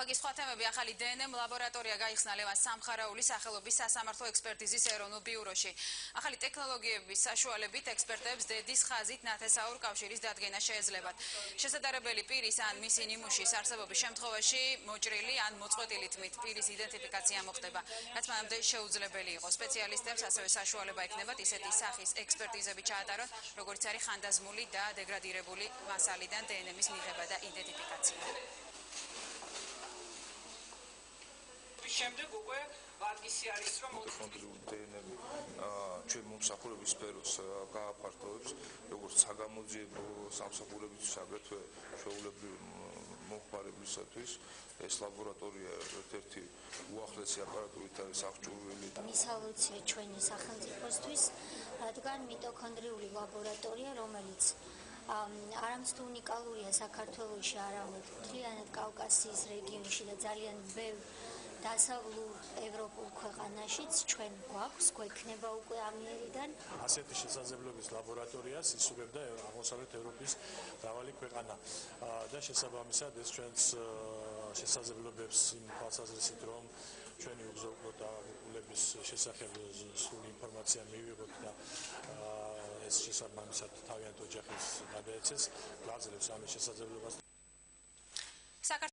მოხაგის სხვა თემები ახალი დნმ ლაბორატორია გაიხსნა ლევან სამხარაულის სახელობის სასამართლო ექსპერტიზის ეროვნულ ბიუროში. ახალი ტექნოლოგიების საშუალებით ექსპერტებს დედის ხაზით ნათესაურ კავშირის დადგენა შეეძლებათ. შესაძლებელი პირის ან მისი ნიმუშის არსებობის შემთხვევაში მოჭრილი ან მოწყვეტილი თმით პირის იდენტიფიკაცია მოხდება. რაც მანამდე შეუძლებელი იყო. სპეციალისტებს ასევე საშუალება ექნებათ ისეთი სახის ექსპერტიზები ჩაატარონ, როგორც არის ხანდაზმული და დეგრადირებული მასალიდან დნმ-ის მიღება და იდენტიფიკაცია. შემდეგ უკვე ვარგისი არის რომ დნმ ჩვენ მომსახურების სფეროს გააფართოვებს როგორც საგამოძიებო სამსახურებისთვის აგრეთვე ჩვეულებრივ მომხმარებლისათვის ეს ლაბორატორია ერთ-ერთი უახლესი აპარატურით არის აღჭურვილი. მისალოცია ჩვენი სახელმწიფოსთვის, რადგან მიტოქონდრიული ლაბორატორია, რომელიც არამც თუ უნიკალურია საქართველოში, არამედ მთლიანად კავკასიის რეგიონში და ძალიან ბევრ დასავლურ ევროპულ ქვეყანაშიც ჩვენ გვაქვს, გვექნება უკვე ამიერიდან. ასეთი შესაძლებლობის ლაბორატორიას ისურვებდა აღმოსავლეთ ევროპის მრავალი ქვეყანა და შესაბამისად ეს ჩვენს შესაძლებლობებს იმ თვალსაზრისით, რომ ჩვენი უგზო-გულების შესახებ სრული ინფორმაცია მივიღოთ და ეს შესაბამისად თავიანთ ოჯახის გადაეცეს, გაძლევს ამის შესაძლებლობას.